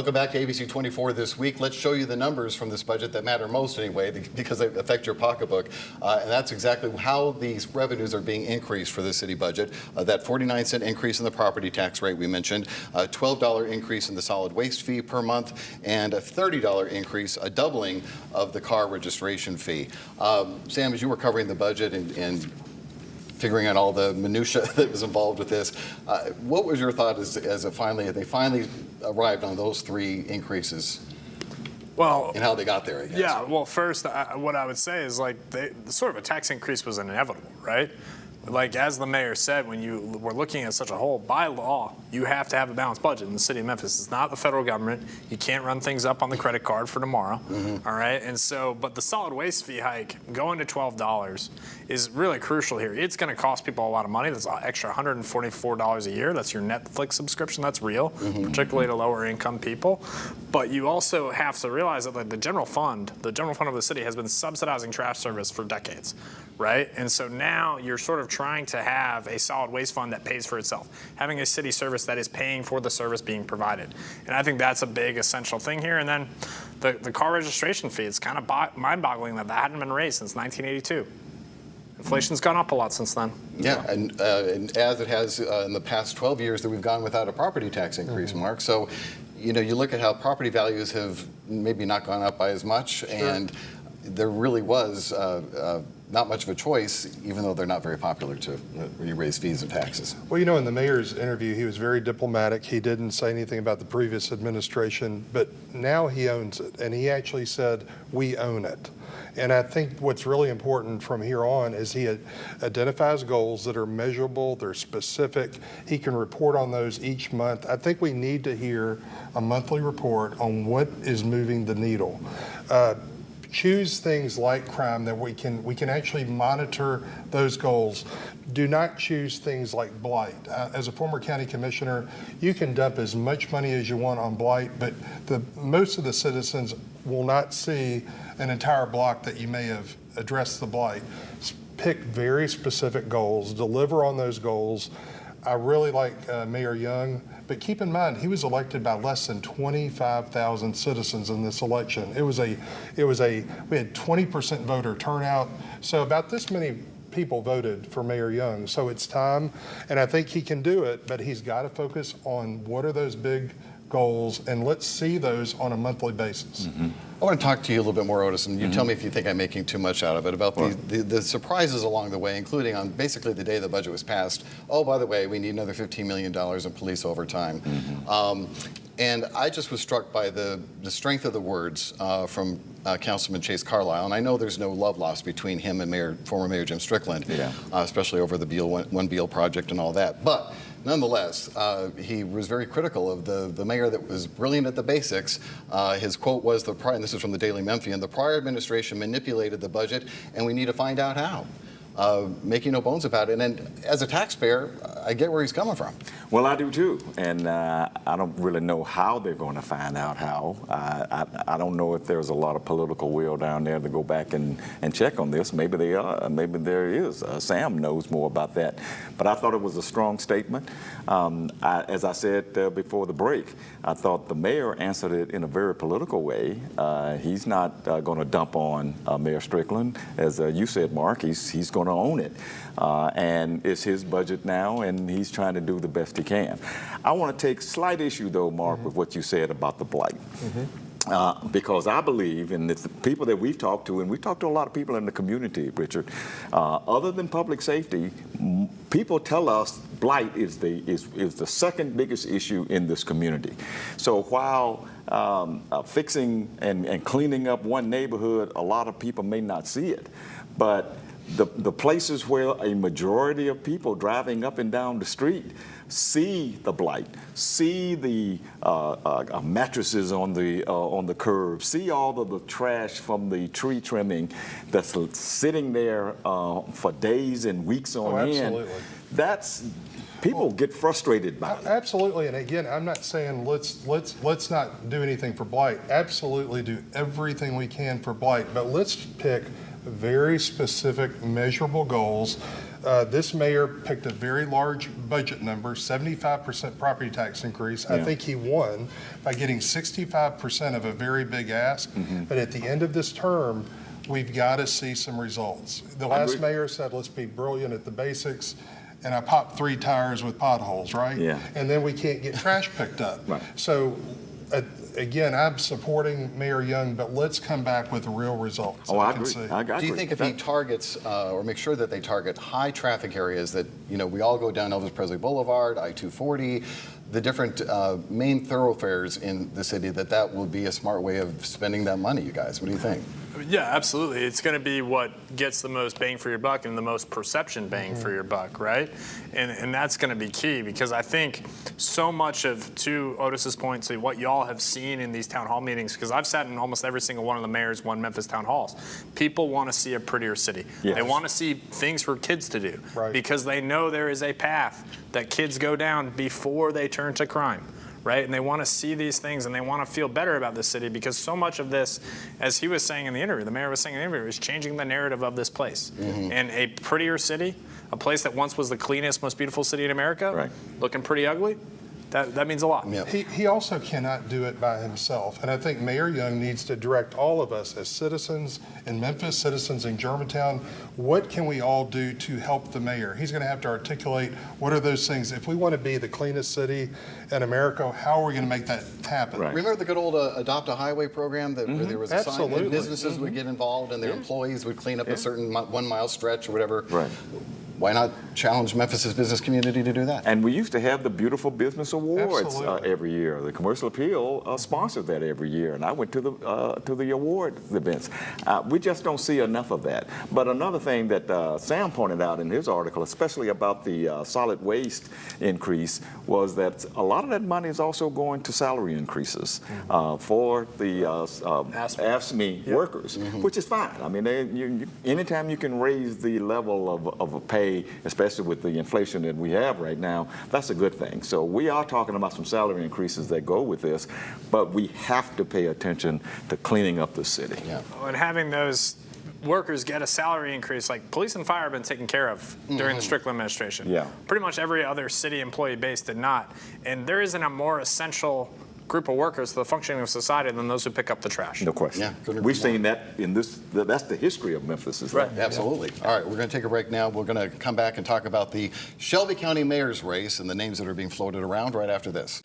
Welcome back to ABC24 This Week. Let's show you the numbers from this budget that matter most anyway, because they affect your pocketbook. And that's exactly how these revenues are being increased for the city budget. That 49-cent increase in the property tax rate we mentioned, a $12 increase in the solid waste fee per month, and a $30 increase, a doubling of the car registration fee. Sam, as you were covering the budget and figuring out all the minutia that was involved with this, what was your thought as they finally arrived on those three increases? Well, and how they got there, I guess. Yeah, well, first, what I would say is sort of a tax increase was inevitable, right? Like, as the mayor said, when you were looking at such a whole, by law, you have to have a balanced budget in the city of Memphis. It's not the federal government. You can't run things up on the credit card for tomorrow, all right? And so, but the solid waste fee hike going to $12 is really crucial here. It's going to cost people a lot of money. That's an extra $144 a year. That's your Netflix subscription. That's real, particularly to lower income people. But you also have to realize that the general fund of the city has been subsidizing trash service for decades, right? And so now you're sort of trying to have a solid waste fund that pays for itself, having a city service that is paying for the service being provided. And I think that's a big essential thing here. And then the car registration fee, it's kind of mind-boggling that hadn't been raised since 1982. Inflation's gone up a lot since then. Yeah, and as it has in the past 12 years that we've gone without a property tax increase, Mark. So, you know, you look at how property values have maybe not gone up by as much, and there really was not much of a choice, even though they're not very popular to raise fees and taxes. Well, you know, in the mayor's interview, he was very diplomatic. He didn't say anything about the previous administration, but now he owns it. And he actually said, we own it. And I think what's really important from here on is he identifies goals that are measurable, they're specific. He can report on those each month. I think we need to hear a monthly report on what is moving the needle. Choose things like crime that we can actually monitor those goals. Do not choose things like blight. As a former county commissioner, you can dump as much money as you want on blight, but most of the citizens will not see an entire block that you may have addressed the blight. Pick very specific goals, deliver on those goals. I really like Mayor Young, but keep in mind, he was elected by less than 25,000 citizens in this election. We had 20% voter turnout, so about this many people voted for Mayor Young. So it's time, and I think he can do it, but he's got to focus on what are those big goals, and let's see those on a monthly basis. I want to talk to you a little bit more, Otis, and you tell me if you think I'm making too much out of it, about the surprises along the way, including on basically the day the budget was passed. Oh, by the way, we need another $15 million in police overtime. And I just was struck by the strength of the words from Councilman Chase Carlisle, and I know there's no love lost between him and former Mayor Jim Strickland, especially over the One Beal project and all that. But nonetheless, he was very critical of the mayor that was brilliant at the basics. His quote was, and this is from the Daily Memphian, "The prior administration manipulated the budget, and we need to find out how." Making no bones about it. And as a taxpayer, I get where he's coming from. Well, I do too. And I don't really know how they're going to find out how. I don't know if there's a lot of political will down there to go back and check on this. Maybe they are. Maybe there is. Sam knows more about that. But I thought it was a strong statement. As I said before the break, I thought the mayor answered it in a very political way. He's not going to dump on Mayor Strickland. As you said, Mark, he's going to own it. And it's his budget now, and he's trying to do the best he can. I want to take slight issue, though, Mark, with what you said about the blight. Because I believe, and it's the people that we've talked to, and we've talked to a lot of people in the community, Richard, other than public safety, people tell us blight is the second biggest issue in this community. So while fixing and cleaning up one neighborhood, a lot of people may not see it, but the places where a majority of people driving up and down the street see the blight, see the mattresses on the curb, see all of the trash from the tree trimming that's sitting there for days and weeks on end. People get frustrated by it. Absolutely, and again, I'm not saying let's not do anything for blight. Absolutely, do everything we can for blight, but let's pick very specific, measurable goals This mayor picked a very large budget number, 75% property tax increase. I think he won by getting 65% of a very big ask. But at the end of this term, we've got to see some results. The last mayor said, let's be brilliant at the basics. And I popped 3 tires with potholes, right? Yeah. And then we can't get trash picked up. Right. So, again, I'm supporting Mayor Young, but let's come back with real results. Oh, I agree. see. I agree. Do you think if he targets or make sure that they target high traffic areas that, we all go down Elvis Presley Boulevard, I-240, the different main thoroughfares in the city, that will be a smart way of spending that money, you guys? What do you think? Yeah, absolutely. It's going to be what gets the most bang for your buck and the most perception bang for your buck, right? And that's going to be key, because I think so much of, to Otis's point, to what y'all have seen in these town hall meetings, because I've sat in almost every single one of the mayor's Memphis town halls. People want to see a prettier city. Yes. They want to see things for kids to do, Right. because they know there is a path that kids go down before they turn to crime. Right? And they want to see these things, and they want to feel better about the city, because so much of this, as he was saying in the interview, the mayor was saying in the interview, is changing the narrative of this place. And a prettier city, a place that once was the cleanest, most beautiful city in America, Right. looking pretty ugly, that means a lot. Yeah. He also cannot do it by himself. And I think Mayor Young needs to direct all of us as citizens in Memphis, citizens in Germantown, what can we all do to help the mayor? He's going to have to articulate what are those things. If we want to be the cleanest city in America, how are we going to make that happen? Right. Remember the good old Adopt a Highway program where there was a sign Absolutely. and businesses would get involved and their employees would clean up a certain 1 mile stretch or whatever? Right. Why not challenge Memphis's business community to do that? And we used to have the Beautiful Business Awards Absolutely. every year. The Commercial Appeal sponsored that every year, and I went to the award events. We just don't see enough of that. But another thing that Sam pointed out in his article, especially about the solid waste increase, was that a lot of that money is also going to salary increases for the AFSCME workers, which is fine. I mean, anytime you can raise the level of a pay, especially with the inflation that we have right now, that's a good thing. So we are talking about some salary increases that go with this, but we have to pay attention to cleaning up the city. Yeah. And having those workers get a salary increase, like police and fire have been taken care of during the Strickland administration. Yeah. Pretty much every other city employee base did not. And there isn't a more essential group of workers to the functioning of society than those who pick up the trash. No question. Yeah, couldn't agree We've seen that in this, that's the history of Memphis. Is Right. that? Absolutely. All right, we're going to take a break now. We're going to come back and talk about the Shelby County mayor's race and the names that are being floated around right after this.